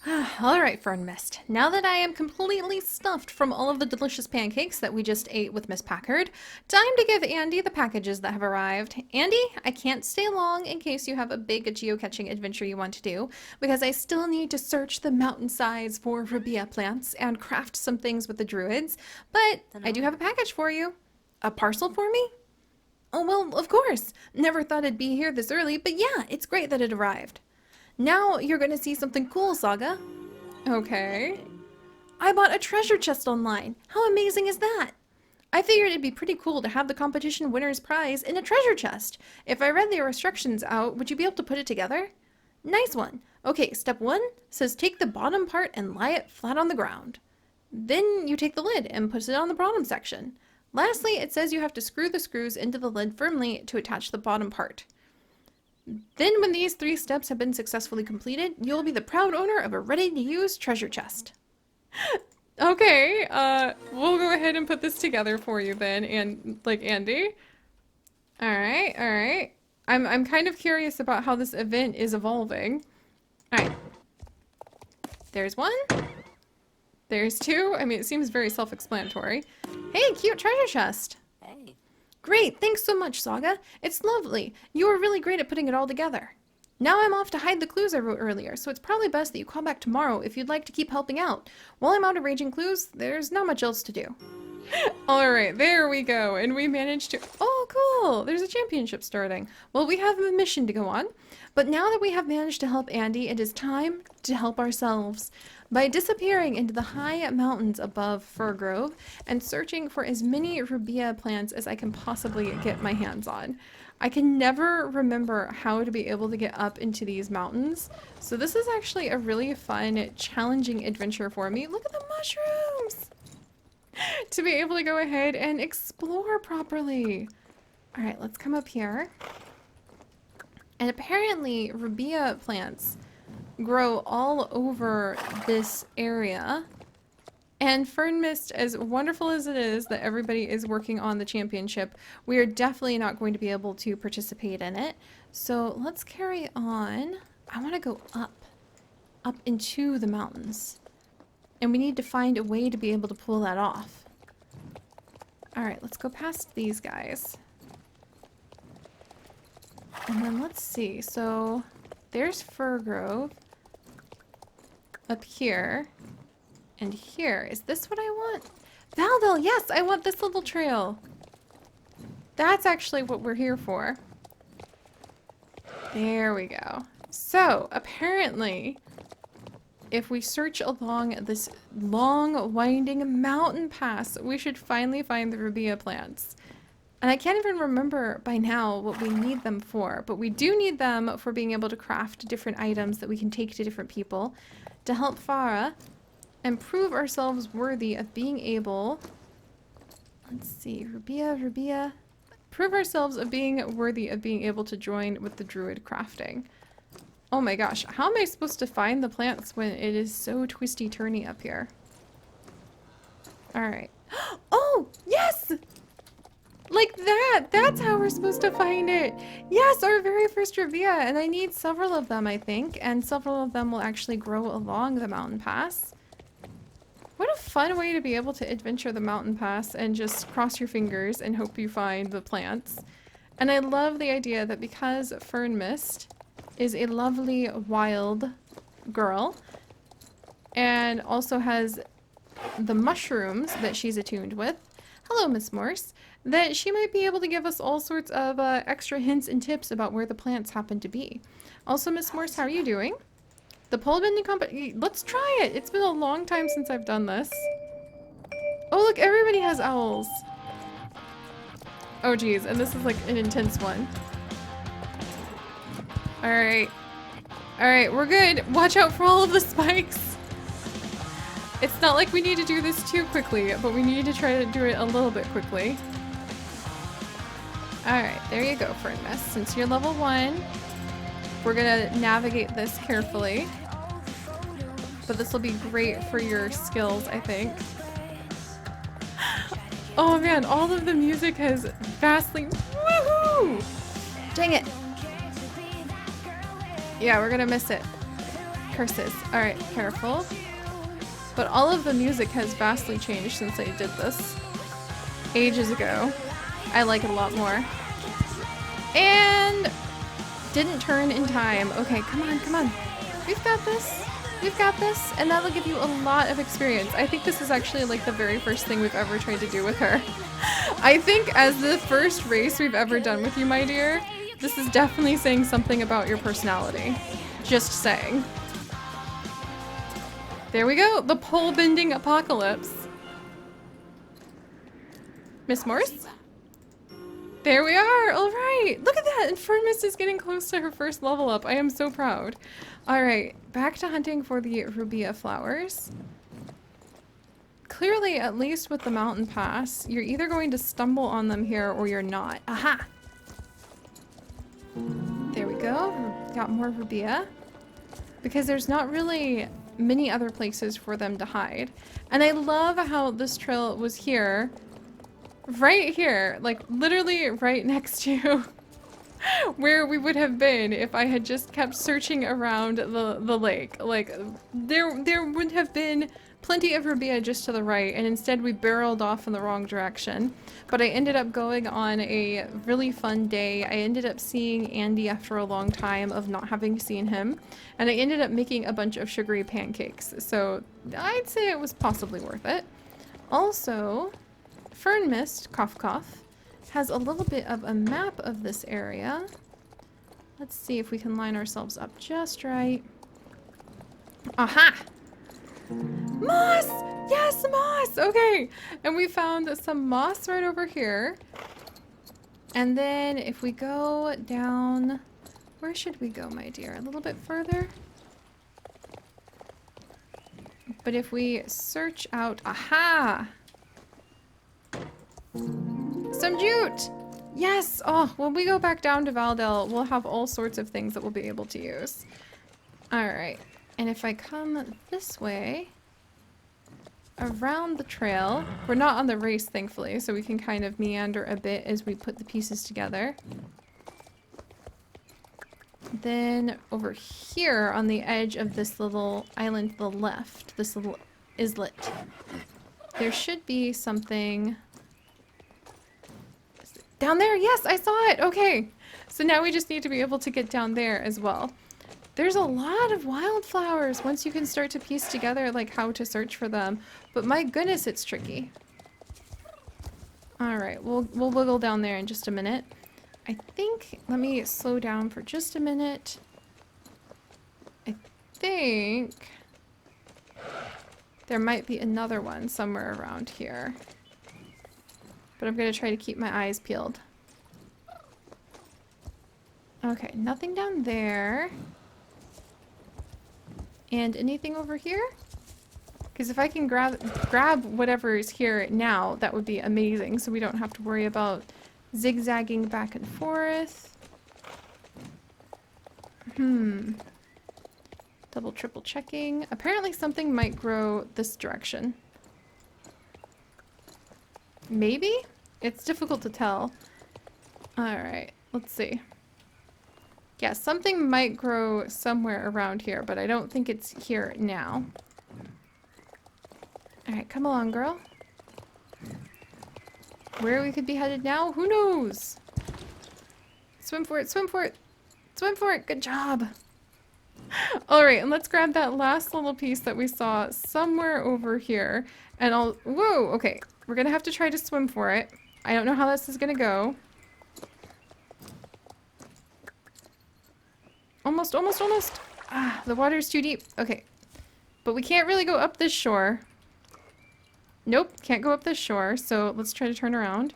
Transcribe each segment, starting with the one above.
Alright, Fern Mist. Now that I am completely stuffed from all of the delicious pancakes that we just ate with Miss Packard, time to give Andy the packages that have arrived. Andy, I can't stay long in case you have a big geocaching adventure you want to do, because I still need to search the mountainsides for rhabea plants and craft some things with the druids, but I do have a package for you. A parcel for me? Oh, well, of course. Never thought it'd be here this early, but yeah, it's great that it arrived. Now you're gonna see something cool, Saga. Okay. I bought a treasure chest online. How amazing is that? I figured it'd be pretty cool to have the competition winner's prize in a treasure chest. If I read the instructions out, would you be able to put it together? Nice one. Okay, step 1 says take the bottom part and lie it flat on the ground. Then you take the lid and put it on the bottom section. Lastly, it says you have to screw the screws into the lid firmly to attach the bottom part. Then when these 3 steps have been successfully completed, you'll be the proud owner of a ready-to-use treasure chest. Okay, we'll go ahead and put this together for you then, and like Andy. Alright, alright. I'm kind of curious about how this event is evolving. Alright. There's 1. There's 2. I mean, it seems very self-explanatory. Hey, cute treasure chest! Great, thanks so much, Saga. It's lovely. You were really great at putting it all together. Now I'm off to hide the clues I wrote earlier, so it's probably best that you call back tomorrow if you'd like to keep helping out. While I'm out arranging clues, there's not much else to do. Alright, there we go, and we managed to— oh, cool! There's a championship starting. Well, we have a mission to go on, but now that we have managed to help Andy, it is time to help ourselves. By disappearing into the high mountains above Fir Grove and searching for as many rhabea plants as I can possibly get my hands on. I can never remember how to be able to get up into these mountains, so this is actually a really fun, challenging adventure for me. Look at the mushrooms! To be able to go ahead and explore properly. Alright, let's come up here. And apparently, rhabea plants grow all over this area. And Fern Mist, as wonderful as it is that everybody is working on the championship, we are definitely not going to be able to participate in it. So let's carry on. I want to go up into the mountains. And we need to find a way to be able to pull that off. Alright, let's go past these guys. And then let's see. So there's Fir Grove. Up here. And here. Is this what I want? Valdel, yes! I want this little trail. That's actually what we're here for. There we go. So, apparently, if we search along this long, winding mountain pass, we should finally find the rhabea plants. And I can't even remember by now what we need them for, but we do need them for being able to craft different items that we can take to different people to help Farah and prove ourselves worthy of being able— let's see, rhabea, prove ourselves of being worthy of being able to join with the druid crafting. Oh my gosh, how am I supposed to find the plants when it is so twisty-turny up here? Alright. Oh, yes! Like that! That's how we're supposed to find it! Yes, our very first rhabea, and I need several of them, I think, and several of them will actually grow along the mountain pass. What a fun way to be able to adventure the mountain pass and just cross your fingers and hope you find the plants. And I love the idea that because Fern Mist is a lovely wild girl and also has the mushrooms that she's attuned with— hello, Miss Morse— that she might be able to give us all sorts of extra hints and tips about where the plants happen to be. Also, Miss Morse, how are you doing? The pole bending competition— let's try it! It's been a long time since I've done this. Oh, look, everybody has owls. Oh, geez, and this is like an intense one. Alright. Alright, we're good. Watch out for all of the spikes. It's not like we need to do this too quickly, but we need to try to do it a little bit quickly. Alright, there you go, Fern Mist. Since you're level 1, we're gonna navigate this carefully. But this will be great for your skills, I think. Oh man, all of the music has vastly— woohoo! Dang it! Yeah, we're gonna miss it. Curses. Alright, careful. But all of the music has vastly changed since I did this ages ago. I like it a lot more. And didn't turn in time. Okay, come on, come on. We've got this. We've got this. And that'll give you a lot of experience. I think this is actually like the very first thing we've ever tried to do with her. I think as the first race we've ever done with you, my dear, this is definitely saying something about your personality. Just saying. There we go. The pole bending apocalypse. Miss Morse? There we are! Alright! Look at that! And Fernmist is getting close to her first level up. I am so proud. Alright, back to hunting for the rubia flowers. Clearly, at least with the mountain pass, you're either going to stumble on them here or you're not. Aha! There we go. Got more rubia. Because there's not really many other places for them to hide. And I love how this trail was here. Right here, like literally right next to where we would have been if I had just kept searching around the lake. Like there would have been plenty of rubia just to the right, and instead we barreled off in the wrong direction. But I ended up going on a really fun day. I ended up seeing Andy after a long time of not having seen him, and I ended up making a bunch of sugary pancakes. So I'd say it was possibly worth it. Also, Fernmist, cough cough, has a little bit of a map of this area. Let's see if we can line ourselves up just right. Aha! Moss! Yes, moss! Okay, and we found some moss right over here. And then if we go down, where should we go, my dear? A little bit further? But if we search out, aha! Some jute! Yes! Oh, when we go back down to Valdel, we'll have all sorts of things that we'll be able to use. Alright, and if I come this way, around the trail, we're not on the race, thankfully, so we can kind of meander a bit as we put the pieces together. Then over here on the edge of this little island to the left, this little islet, there should be something down there. Yes, I saw it. Okay, so now we just need to be able to get down there as well. There's a lot of wildflowers once you can start to piece together like how to search for them, but my goodness, it's tricky. All right, we'll wiggle down there in just a minute. I think, let me slow down for just a minute. I think there might be another one somewhere around here, but I'm gonna try to keep my eyes peeled. Okay, nothing down there. And anything over here? Because if I can grab whatever is here now, that would be amazing, so we don't have to worry about zigzagging back and forth. Double, triple checking. Apparently something might grow this direction. Maybe? It's difficult to tell. Alright, let's see. Yeah, something might grow somewhere around here, but I don't think it's here now. Alright, come along, girl. Where we could be headed now? Who knows? Swim for it, swim for it! Swim for it! Good job! Alright, and let's grab that last little piece that we saw somewhere over here. And I'll... Whoa! Okay, we're gonna have to try to swim for it. I don't know how this is gonna go. Almost, almost, almost. Ah, the water's too deep. Okay. But we can't really go up this shore. Nope, can't go up this shore, so let's try to turn around.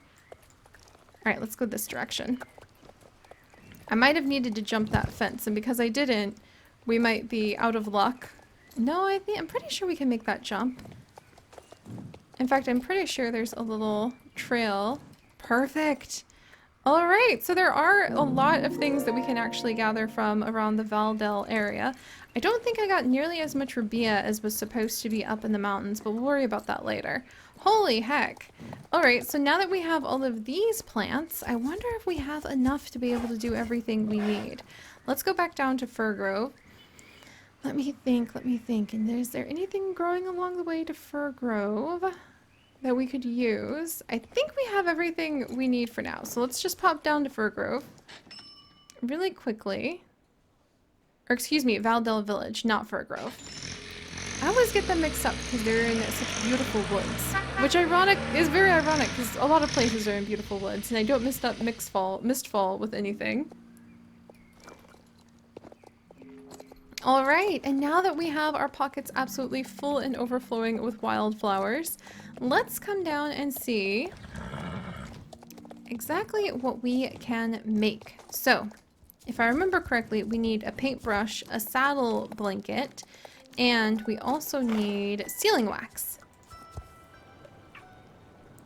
Alright, let's go this direction. I might have needed to jump that fence, and because I didn't, we might be out of luck. No, I'm pretty sure we can make that jump. In fact, I'm pretty sure there's a little trail. Perfect! Alright, so there are a lot of things that we can actually gather from around the Valdel area. I don't think I got nearly as much rubia as was supposed to be up in the mountains, but we'll worry about that later. Holy heck! Alright, so now that we have all of these plants, I wonder if we have enough to be able to do everything we need. Let's go back down to Fir Grove. Let me think, let me think. And is there anything growing along the way to Fir Grove that we could use? I think we have everything we need for now. So let's just pop down to Fir Grove really quickly. Or excuse me, Valdel Village, not Fir Grove. I always get them mixed up because they're in such beautiful woods. Which is very ironic because a lot of places are in beautiful woods and I don't mix up Mistfall with anything. Alright, and now that we have our pockets absolutely full and overflowing with wildflowers, let's come down and see exactly what we can make. So, if I remember correctly, we need a paintbrush, a saddle blanket, and we also need sealing wax.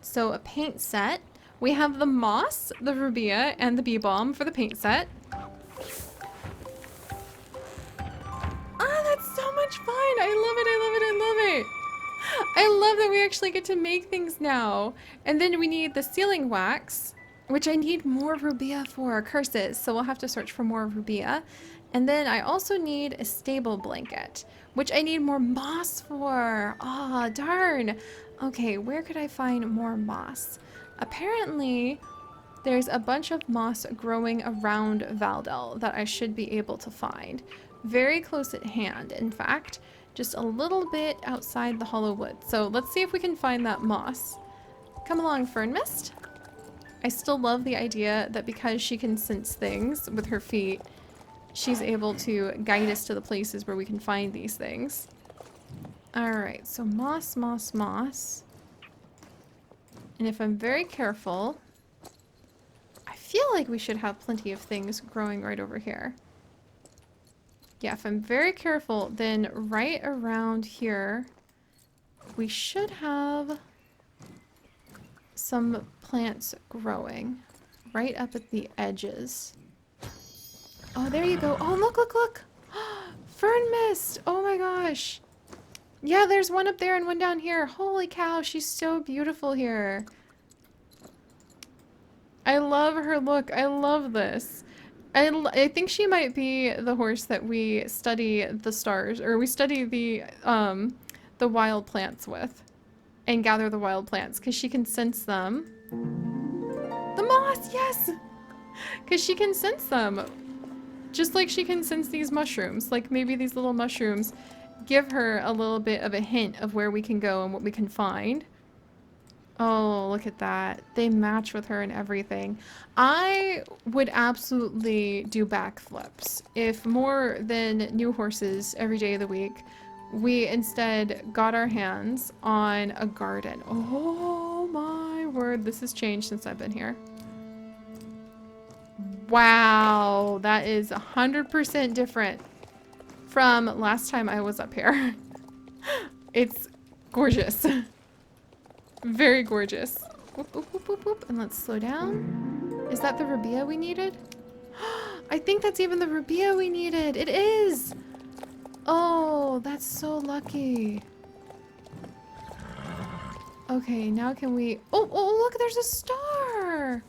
So a paint set. We have the moss, the rubia, and the bee balm for the paint set. Ah, that's so much fun! I love it, I love it, I love it! I love that we actually get to make things now. And then we need the sealing wax, which I need more rubia for curses, so we'll have to search for more rubia. And then I also need a stable blanket, which I need more moss for. Ah, darn. Okay, where could I find more moss? Apparently, there's a bunch of moss growing around Valdel that I should be able to find. Very close at hand, in fact, just a little bit outside the hollow wood. So let's see if we can find that moss. Come along, Fern Mist. I still love the idea that because she can sense things with her feet, she's able to guide us to the places where we can find these things. Alright, so moss, moss, moss. And if I'm very careful, I feel like we should have plenty of things growing right over here. Yeah, if I'm very careful, then right around here, we should have some plants growing right up at the edges. Oh, there you go. Oh, look, look, look. Fern Mist. Oh my gosh. Yeah, there's one up there and one down here. Holy cow, she's so beautiful here. I love her look. I love this. I think she might be the horse that we study the stars, or we study the wild plants with and gather the wild plants because she can sense them. The moss, yes! Because she can sense them. Just like she can sense these mushrooms. Like maybe these little mushrooms give her a little bit of a hint of where we can go and what we can find. Oh, look at that. They match with her and everything. I would absolutely do backflips if more than new horses every day of the week, we instead got our hands on a garden. Oh my word, this has changed since I've been here. Wow, that is 100% different from last time I was up here. It's gorgeous. Very gorgeous. Whoop, whoop, whoop, whoop, whoop. And let's slow down. Is that the rubia we needed? I think that's even the rubia we needed. It is. Oh, that's so lucky. Okay, now can we... Oh, oh, look, there's a star.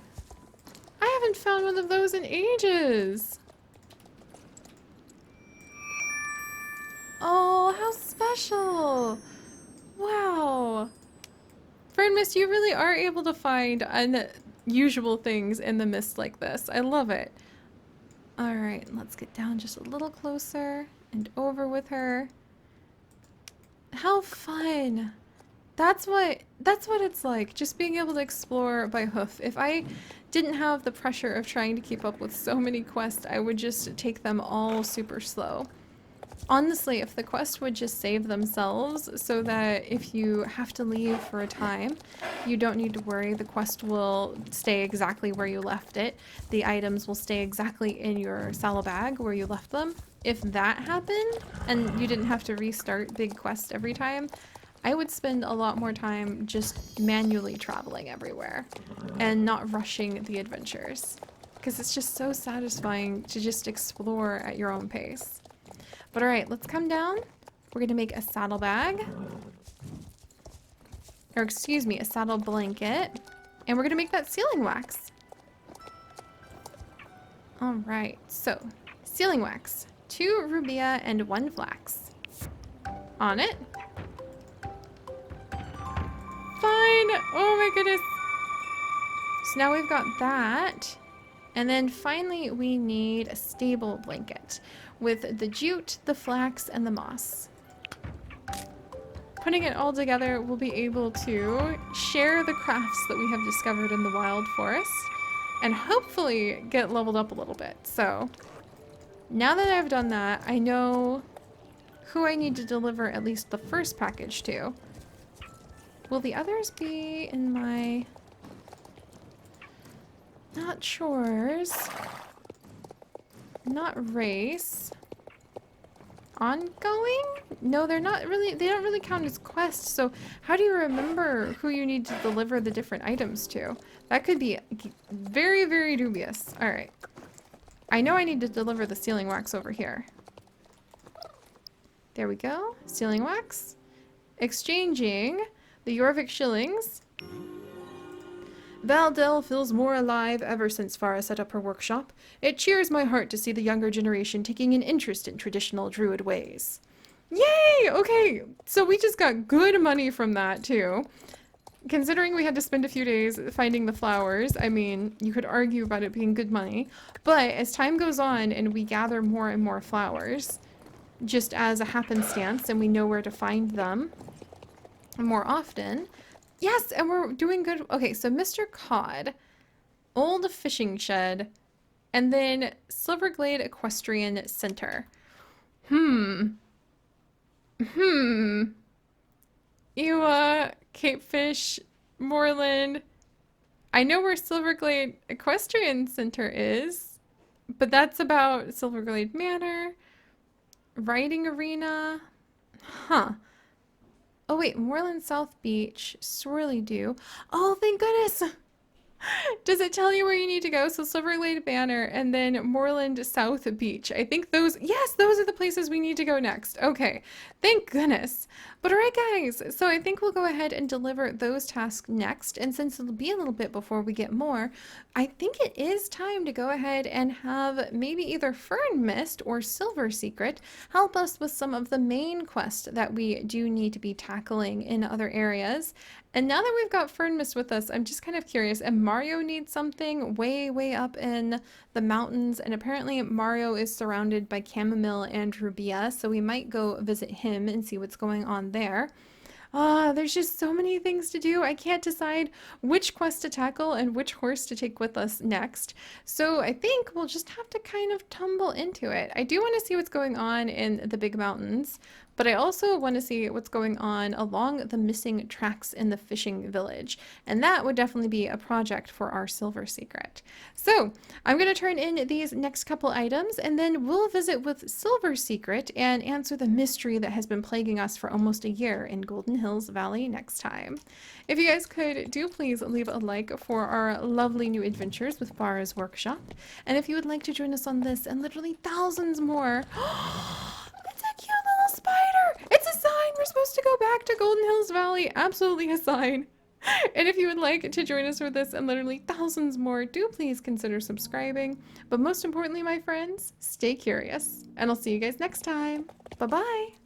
I haven't found one of those in ages. Oh, how special. Wow. Fern Mist, you really are able to find unusual things in the mist like this. I love it. Alright, let's get down just a little closer and over with her. How fun. That's what it's like, just being able to explore by hoof. If I didn't have the pressure of trying to keep up with so many quests, I would just take them all super slow. Honestly, if the quest would just save themselves so that if you have to leave for a time, you don't need to worry. The quest will stay exactly where you left it. The items will stay exactly in your saddlebag where you left them. If that happened and you didn't have to restart big quests every time, I would spend a lot more time just manually traveling everywhere and not rushing the adventures. Because it's just so satisfying to just explore at your own pace. But alright, let's come down. We're going to make a saddlebag. Or excuse me, a saddle blanket. And we're going to make that sealing wax. Alright, so sealing wax. 2 rubia and 1 flax. On it. Fine. Oh my goodness. So now we've got that. And then finally we need a stable blanket with the jute, the flax, and the moss. Putting it all together, we'll be able to share the crafts that we have discovered in the wild forest and hopefully get leveled up a little bit. So now that I've done that, I know who I need to deliver at least the first package to. Will the others be in my... Not chores. Not race. Ongoing? No, they're not really, they don't really count as quests. So how do you remember who you need to deliver the different items to? That could be very, very dubious. All right. I know I need to deliver the sealing wax over here. There we go. Sealing wax. Exchanging the Jorvik shillings. Valdel feels more alive ever since Farah set up her workshop. It cheers my heart to see the younger generation taking an interest in traditional druid ways. Yay! Okay, so we just got good money from that too. Considering we had to spend a few days finding the flowers, I mean, you could argue about it being good money. But as time goes on and we gather more and more flowers, just as a happenstance, and we know where to find them more often... Yes, and we're doing good. Okay, so Mr. Cod, Old Fishing Shed, and then Silverglade Equestrian Center. Ewa, Cape Fish, Moreland. I know where Silverglade Equestrian Center is, but that's about Silverglade Manor, Riding Arena. Huh. Oh wait, Moreland South Beach, Swirly Dew. Oh, thank goodness! Does it tell you where you need to go? So Silverglade Banner and then Moreland South Beach. I think those, yes, those are the places we need to go next. Okay, thank goodness. But all right, guys, so I think we'll go ahead and deliver those tasks next. And since it'll be a little bit before we get more, I think it is time to go ahead and have maybe either Fern Mist or Silver Secret help us with some of the main quests that we do need to be tackling in other areas. And now that we've got Fern Mist with us, I'm just kind of curious. And Mario needs something way, way up in the mountains. And apparently Mario is surrounded by chamomile and rubia. So we might go visit him and see what's going on there. There's just so many things to do. I can't decide which quest to tackle and which horse to take with us next. So I think we'll just have to kind of tumble into it. I do want to see what's going on in the big mountains, but I also want to see what's going on along the missing tracks in the fishing village. And that would definitely be a project for our Silver Secret. So I'm going to turn in these next couple items and then we'll visit with Silver Secret and answer the mystery that has been plaguing us for almost a year in Golden Hills Valley next time. If you guys could, do please leave a like for our lovely new adventures with Farah's workshop. And if you would like to join us on this and literally thousands more, it's a cute little spider! It's a sign! We're supposed to go back to Golden Hills Valley. Absolutely a sign. And if you would like to join us for this and literally thousands more, do please consider subscribing. But most importantly, my friends, stay curious. And I'll see you guys next time. Bye-bye!